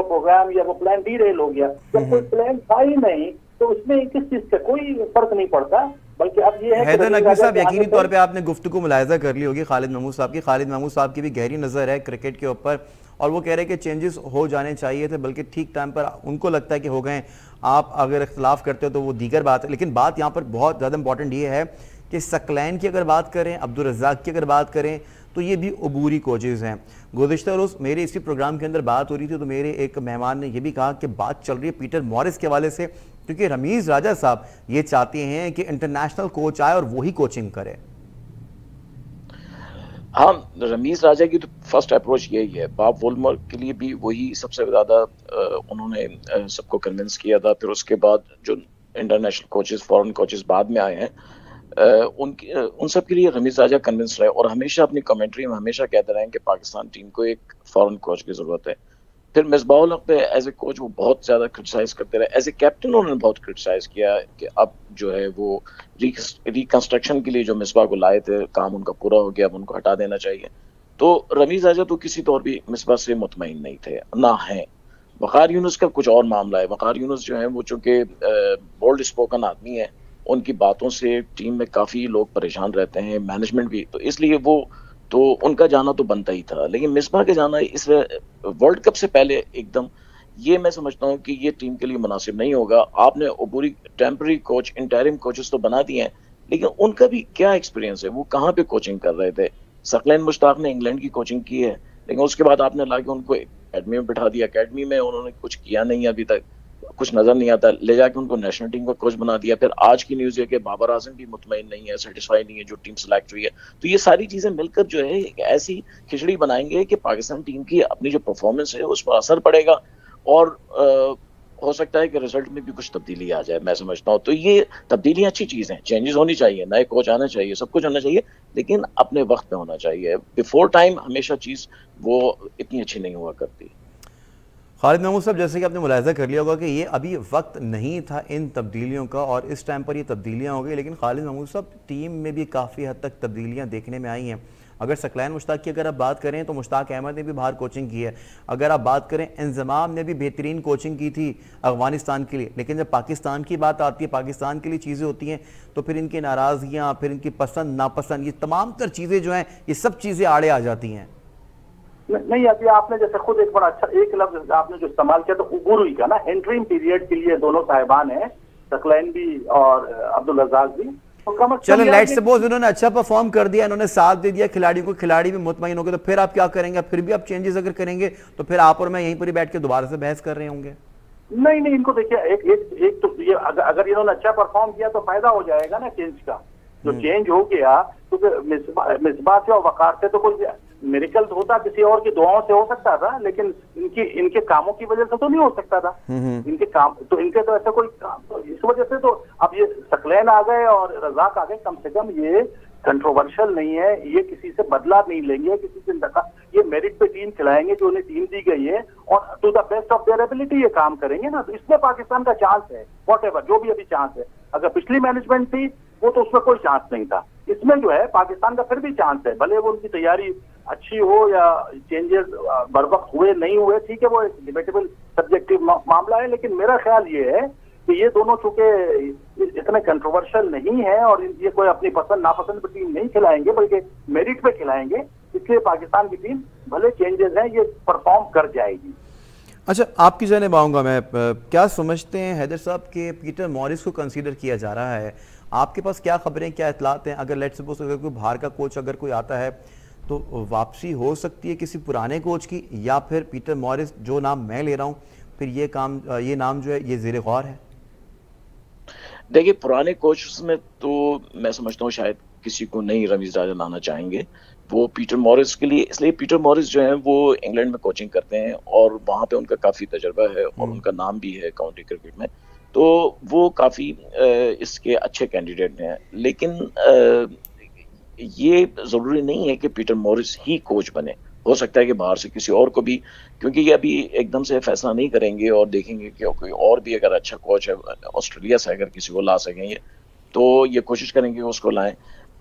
[SPEAKER 3] प्रोग्राम या वो प्लान डीरेल हो गया। जब कोई प्लान था ही नहीं तो उसमें किस चीज का कोई फर्क नहीं पड़ता। बल्कि अब ये है
[SPEAKER 1] हैदर नकवी साहब, यकीनी तौर पे आपने गुफ्तगू मुलाहिजा कर ली होगी खालिद महमूद साहब की। खालिद महमूद साहब की भी गहरी नज़र है क्रिकेट के ऊपर, और वो कह रहे हैं कि चेंजेस हो जाने चाहिए थे, बल्कि ठीक टाइम पर उनको लगता है कि हो गए। आप अगर इख्तलाफ करते हो तो वो दीगर बात है, लेकिन बात यहाँ पर बहुत ज़्यादा इंपॉर्टेंट ये है कि सकलैन की अगर बात करें, अब्दुल रज़ाक की अगर बात करें, तो ये भी अबूरी कोचेज़ हैं। गुज़िश्ता रोज़ मेरे इसी प्रोग्राम के अंदर बात हो रही थी तो मेरे एक मेहमान ने यह भी कहा कि बात चल रही है पीटर मॉरिस के हवाले से, क्योंकि रमीज़ राजा साहब ये चाहते हैं कि इंटरनेशनल कोच आए और वही कोचिंग करे।
[SPEAKER 4] हाँ, रमीज राजा की तो फर्स्ट अप्रोच यही है। बॉब वोल्मर के लिए भी वही सबसे ज्यादा उन्होंने सबको कन्विंस किया था। फिर उसके बाद जो इंटरनेशनल कोचेस, फॉरेन कोचेस बाद में आए हैं, उन सब के लिए रमीज राजा कन्विंस रहे और हमेशा अपनी कमेंट्री में हमेशा कहते रहे कि पाकिस्तान टीम को एक फॉरेन कोच की जरूरत है। फिर मिसबाह-उल हक पे एज ए कोच वो बहुत ज्यादा क्रिटिसाइज करते रहे, एज ए कैप्टन उन्होंने बहुत क्रिटिसाइज किया कि अब जो है वो रिकंस्ट्रक्शन के लिए जो मिसबाह को लाए थे काम उनका पूरा हो गया, अब उनको हटा देना चाहिए। तो रमीज राजा तो किसी तौर भी मिसबाह से मुतमईन नहीं थे, ना है। वक़ार यूनुस का कुछ और मामला है। वक़ार यूनुस जो है वो चूंकि बोल्ड स्पोकन आदमी है, उनकी बातों से टीम में काफी लोग परेशान रहते हैं, मैनेजमेंट भी, तो इसलिए वो तो उनका जाना तो बनता ही था। लेकिन मिसबाह के जाना इस वर्ल्ड कप से पहले एकदम, ये मैं समझता हूँ कि ये टीम के लिए मुनासिब नहीं होगा। आपने अबूरी टेम्पररी कोच, इंटरिम कोचेस तो बना दिए हैं, लेकिन उनका भी क्या एक्सपीरियंस है, वो कहाँ पे कोचिंग कर रहे थे। सकलैन मुश्ताक ने इंग्लैंड की कोचिंग की है, लेकिन उसके बाद आपने लाके उनको एकेडमी में बिठा दिया। एकेडमी में उन्होंने कुछ किया नहीं है, अभी तक कुछ नजर नहीं आता। ले जाके उनको नेशनल टीम का कोच बना दिया। फिर आज की न्यूज है कि बाबर आजम भी मुतमईन नहीं है, सेटिस्फाई नहीं है जो टीम सेलेक्ट हुई है। तो ये सारी चीजें मिलकर जो है एक ऐसी खिचड़ी बनाएंगे कि पाकिस्तान टीम की अपनी जो परफॉर्मेंस है उस पर असर पड़ेगा और हो सकता है कि रिजल्ट में भी कुछ तब्दीली आ जाए, मैं समझता हूँ। तो ये तब्दीलियां अच्छी चीज हैं, चेंजेस होनी चाहिए, नए कोच आना चाहिए, सब कुछ होना चाहिए, लेकिन अपने वक्त पे होना चाहिए। बिफोर टाइम हमेशा चीज वो इतनी अच्छी नहीं हुआ करती।
[SPEAKER 1] खालिद महमूद साहब, जैसे कि आपने मुलाहिजा कर लिया होगा कि ये अभी वक्त नहीं था इन तब्दीलियों का और इस टाइम पर ये तब्दीलियां हो गई, लेकिन खालिद महमूद साहब टीम में भी काफ़ी हद तक तब्दीलियां देखने में आई हैं। अगर सकलैन मुश्ताक की अगर आप बात करें तो मुश्ताक अहमद ने भी बाहर कोचिंग की है। अगर आप बात करें इंजमाम ने भी बेहतरीन कोचिंग की थी अफगानिस्तान के लिए, लेकिन जब पाकिस्तान की बात आती है, पाकिस्तान के लिए चीज़ें होती हैं, तो फिर इनकी नाराज़गियाँ, फिर इनकी पसंद नापसंद, ये तमाम तर चीज़ें जो हैं ये सब चीज़ें आड़े आ जाती हैं।
[SPEAKER 3] नहीं, अभी आपने जैसे खुद एक बड़ा अच्छा एक लफ्ज आपने जो इस्तेमाल किया तो उबूरी का ना, इंटरिम पीरियड के लिए दोनों साहिबान हैं, सकलैन भी और अब्दुल रज़ाक भी।
[SPEAKER 1] चलो लेट्स सपोज उन्होंने अच्छा परफॉर्म कर दिया, इन्होंने साथ दे दिया खिलाड़ियों को, खिलाड़ी भी मुतमईन हो गए, तो फिर आप क्या करेंगे? फिर भी आप चेंजेस अगर करेंगे तो फिर आप और मैं यहीं पर ही बैठ के दोबारा से बहस कर रहे होंगे।
[SPEAKER 3] नहीं, इनको देखिए एक तो ये अगर इन्होंने अच्छा परफॉर्म किया तो फायदा हो जाएगा ना चेंज का। जो चेंज हो गया क्योंकि मिसबाह से और वकार से तो कोई मिरेकल होता, किसी और की दुआओं से हो सकता था, लेकिन इनके कामों की वजह से तो नहीं हो सकता था। इनके काम तो ऐसा कोई काम, तो इस वजह से तो अब ये सकलैन आ गए और रज़ाक आ गए, कम से कम ये कंट्रोवर्शियल नहीं है, ये किसी से बदला नहीं लेंगे, किसी से ये मेरिट पे टीम खिलाएंगे जो उन्हें टीम दी गई है और to the best of their ability ये काम करेंगे ना। तो इसमें पाकिस्तान का चांस है, वॉटेवर जो भी अभी चांस है। अगर पिछली मैनेजमेंट थी वो तो उसमें कोई चांस नहीं था, इसमें जो है पाकिस्तान का फिर भी चांस है, भले वो उनकी तैयारी अच्छी हो या चेंजेस बर वक्त हुए नहीं हुए, ठीक है, वो एक डिबेटेबल सब्जेक्टिव मामला है। लेकिन मेरा ख्याल ये है कि ये दोनों चूंकि इतने कंट्रोवर्शियल नहीं है और ये कोई अपनी पसंद नापसंद पे टीम नहीं खिलाएंगे बल्कि मेरिट पे खिलाएंगे, इसलिए पाकिस्तान की टीम भले चेंजेस हैं ये परफॉर्म कर जाएगी।
[SPEAKER 1] अच्छा, आपकी जानिब आऊँगा मैं, क्या समझते हैं हैदर साहब कि पीटर मॉरिस को कंसीडर किया जा रहा है? आपके पास क्या खबरें, क्या इतलात हैं? अगर लेट्स सपोज अगर कोई बाहर का कोच अगर कोई आता है तो वापसी हो सकती है किसी पुराने कोच की, या फिर पीटर मॉरिस जो नाम मैं ले रहा हूँ फिर ये नाम जो है ये ज़ेरे गौर है?
[SPEAKER 4] देखिए, पुराने कोच में तो मैं समझता हूँ शायद किसी को नहीं रमीज राजा लाना चाहेंगे वो पीटर मॉरिस के लिए। इसलिए पीटर मॉरिस जो है वो इंग्लैंड में कोचिंग करते हैं और वहाँ पे उनका काफ़ी तजर्बा है और उनका नाम भी है काउंटी क्रिकेट में, तो वो काफ़ी इसके अच्छे कैंडिडेट हैं। लेकिन ये ज़रूरी नहीं है कि पीटर मॉरिस ही कोच बने, हो सकता है कि बाहर से किसी और को भी, क्योंकि ये अभी एकदम से फैसला नहीं करेंगे और देखेंगे कि कोई और भी अगर अच्छा कोच है ऑस्ट्रेलिया से अगर किसी को ला सकेंगे तो ये कोशिश करेंगे उसको लाएं।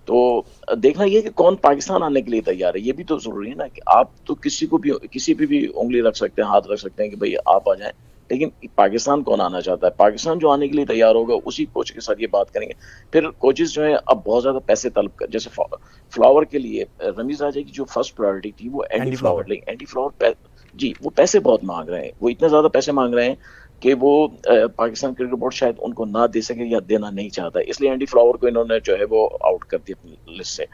[SPEAKER 4] तो देखना ये कि कौन पाकिस्तान आने के लिए तैयार है, ये भी तो जरूरी है ना। कि आप तो किसी को भी किसी पे भी उंगली रख सकते हैं, हाथ रख सकते हैं कि भाई आप आ जाएं, लेकिन पाकिस्तान कौन आना चाहता है? पाकिस्तान जो आने के लिए तैयार होगा उसी कोच के साथ ये बात करेंगे। फिर कोचेस जो है अब बहुत ज्यादा पैसे तलब कर, जैसे फ्लावर के लिए रमीज राजा की जो फर्स्ट प्रायोरिटी थी वो एंडी फ्लावर, लेकिन एंडी फ्लावर जी वो पैसे बहुत मांग रहे हैं, वो इतने ज्यादा पैसे मांग रहे हैं कि वो पाकिस्तान क्रिकेट बोर्ड शायद उनको ना दे सके या देना नहीं चाहता, इसलिए एंडी फ्लावर को इन्होंने जो है वो आउट कर दिया अपनी लिस्ट से।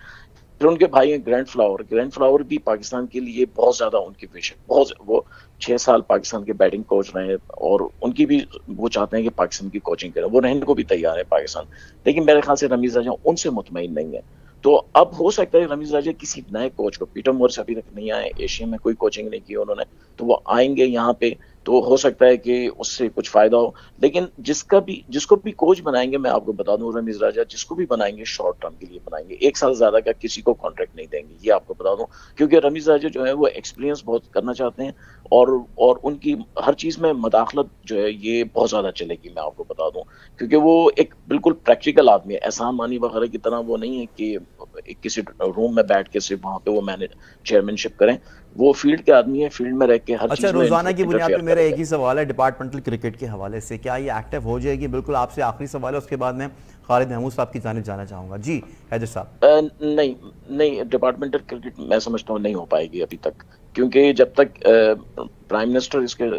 [SPEAKER 4] फिर उनके भाई हैं ग्रैंड फ्लावर भी पाकिस्तान के लिए बहुत ज्यादा उनकी विश है, बहुत, वो 6 साल पाकिस्तान के बैटिंग कोच रहे हैं और उनकी भी वो चाहते हैं कि पाकिस्तान की कोचिंग करें, वो रहने को भी तैयार है पाकिस्तान। लेकिन मेरे ख्याल से रमीज राजा उनसे मुतमईन नहीं है, तो अब हो सकता है रमीज राजा किसी नए कोच को, पीटर मोरिस अभी तक नहीं आए, एशिया में कोई कोचिंग नहीं की उन्होंने, तो वो आएंगे यहाँ पे, तो हो सकता है कि उससे कुछ फायदा हो। लेकिन जिसको भी कोच बनाएंगे, मैं आपको बता दूं, रमीज राजा जिसको भी बनाएंगे शॉर्ट टर्म के लिए बनाएंगे, 1 साल ज्यादा का किसी को कॉन्ट्रैक्ट नहीं देंगे, ये आपको बता दूं। क्योंकि रमीज राजा जो है वो एक्सपीरियंस बहुत करना चाहते हैं, और उनकी हर चीज में मदाखलत जो है ये बहुत ज्यादा चलेगी, मैं आपको बता दूं। क्योंकि वो एक बिल्कुल प्रैक्टिकल आदमी है, एहसान मानी वगैरह की तरह वो नहीं है कि किसी रूम में बैठ के सिर्फ वहां पे वो चेयरमैनशिप करें। वो फील्ड के आदमी है, फील्ड में रह के हर चीज में
[SPEAKER 1] रोजाना की बुनियाद पे मेरा एक ही सवाल है डिपार्टमेंटल क्रिकेट के हवाले से, क्या ये एक्टिव हो जाएगी? बिल्कुल आपसे आखिरी सवाल है, उसके बाद मैं खालिद महमूद साहब की जानिब जाना चाहूंगा। जी हैदर साहब।
[SPEAKER 4] नहीं, डिपार्टमेंटल क्रिकेट मैं समझता हूँ नहीं हो पाएगी अभी तक, क्योंकि जब तक प्राइम मिनिस्टर इसके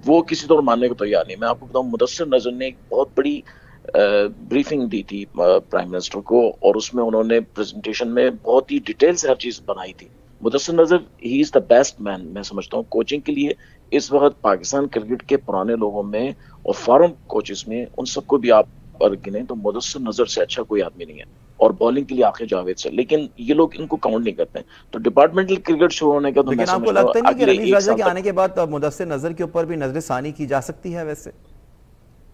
[SPEAKER 4] वो किसी तौर मानने को तैयार नहीं। मैं आपको बताऊं, मुदस्सिर नजर ने एक बहुत बड़ी ब्रीफिंग दी थी प्राइम मिनिस्टर को, और उसमें उन्होंने प्रेजेंटेशन में बहुत ही डिटेल से हर चीज बनाई थी। मुदस्सिर नजर he is the best man, मैं समझता हूँ कोचिंग के लिए इस वक्त पाकिस्तान क्रिकेट के पुराने लोगों में और फॉरेन कोचेस में, उन सबको भी आप गिने तो मुदस्सिर नजर से अच्छा कोई आदमी नहीं है, और बॉलिंग के लिए आखिर जावेद से, लेकिन ये लोग इनको काउंट नहीं करते हैं। तो डिपार्टमेंटल क्रिकेट शुरू होने का तो
[SPEAKER 1] लेकिन आपको लगता नहीं कि रमीज राजा के आने के बाद मुदस्सिर नजर के ऊपर भी नजरसानी की जा सकती है? वैसे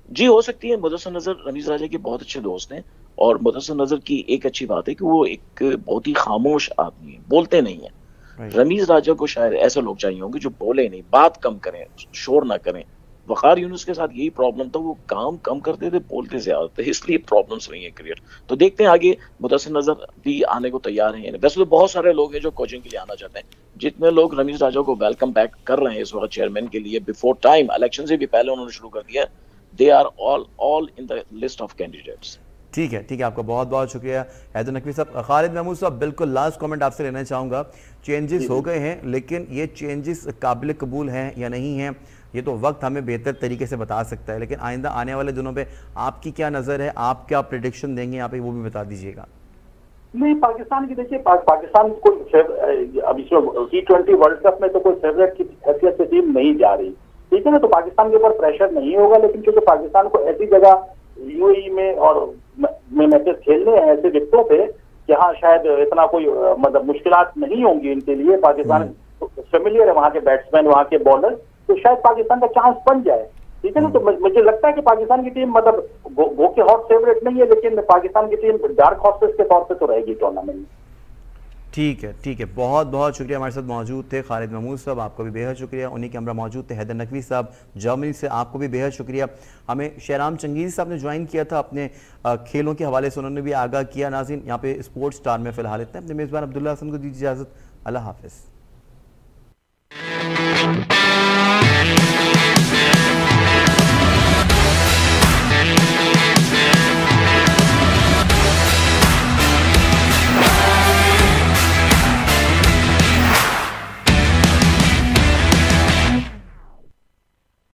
[SPEAKER 4] जी हो सकती है। मुदस्सिर नजर रमीज राजा के बहुत अच्छे दोस्त हैं, और मुदस्सिर नजर की एक अच्छी बात है कि वो एक बहुत ही खामोश आदमी है, बोलते नहीं है। रमीज राजा को शायद ऐसे लोग चाहिए होंगे जो बोले नहीं, बात कम करें, शोर ना करें। वकार यूनुस के साथ यही प्रॉब्लम था, वो काम कम करते थे, बोलते ज्यादा थे, इसलिए प्रॉब्लम्स हुई है क्रिएट। तो देखते हैं आगे, मुदस्सिर नजर भी आने को तैयार हैं। वैसे तो बहुत सारे लोग हैं जो कोचिंग के लिए आना चाहते हैं। जितने लोग रमीज राजा को वेलकम बैक कर रहे हैं इस वक्त चेयरमैन के लिए, बिफोर टाइम, इलेक्शन से भी पहले उन्होंने शुरू कर दिया, they are all in the list of candidates.
[SPEAKER 1] ठीक है, आपका बहुत बहुत शुक्रिया हैदर नकवी साहब। खालिद महमूद साहब, बिल्कुल लास्ट कमेंट आपसे लेना चाहूँगा। चेंजेस हो गए हैं, लेकिन ये चेंजेस काबिल कबूल हैं या नहीं हैं, ये तो वक्त हमें बेहतर तरीके से बता सकता है। लेकिन आइंदा आने वाले दिनों पे आपकी क्या नज़र है, आप क्या प्रेडिक्शन देंगे यहाँ पे, वो भी बता दीजिएगा।
[SPEAKER 3] नहीं, पाकिस्तान की देखिए, पाकिस्तान कोई अब इसमें T20 वर्ल्ड कप में तो कोई फेवरेट की हैसियत से टीम नहीं जा रही, ठीक है ना। तो पाकिस्तान के ऊपर प्रेशर नहीं होगा, लेकिन क्योंकि पाकिस्तान को ऐसी जगह यूएई में और में मैचेस खेलने हैं ऐसे विकेटों पे, जहाँ शायद इतना कोई मतलब मुश्किलात नहीं होंगी इनके लिए। पाकिस्तान फेमिलियर है वहाँ के बैट्समैन, वहाँ के बॉलर, तो शायद पाकिस्तान का चांस बन जाए, ठीक है ना। तो मुझे लगता है कि पाकिस्तान की टीम मतलब गो के हॉट फेवरेट नहीं है, लेकिन पाकिस्तान की टीम डार्क हॉर्सेस के तौर पे तो रहेगी टूर्नामेंट में।
[SPEAKER 1] ठीक है, बहुत बहुत शुक्रिया। हमारे साथ मौजूद थे खालिद महमूद साहब, आपको भी बेहद शुक्रिया। उन्हीं के हमरा मौजूद थे हैदर नकवी साहब जर्मनी से, आपको भी बेहद शुक्रिया। हमें शहराम चंगेज़ी साहब ने ज्वाइन किया था अपने खेलों के हवाले से, उन्होंने भी आगाह किया। नाज़रीन, यहाँ पे स्पोर्ट्स स्टार में फिलहाल इतना, अपने मेज़बान अब्दुल्ला हसन को दीजिए इजाज़त। अल्लाह हाफ़िज़।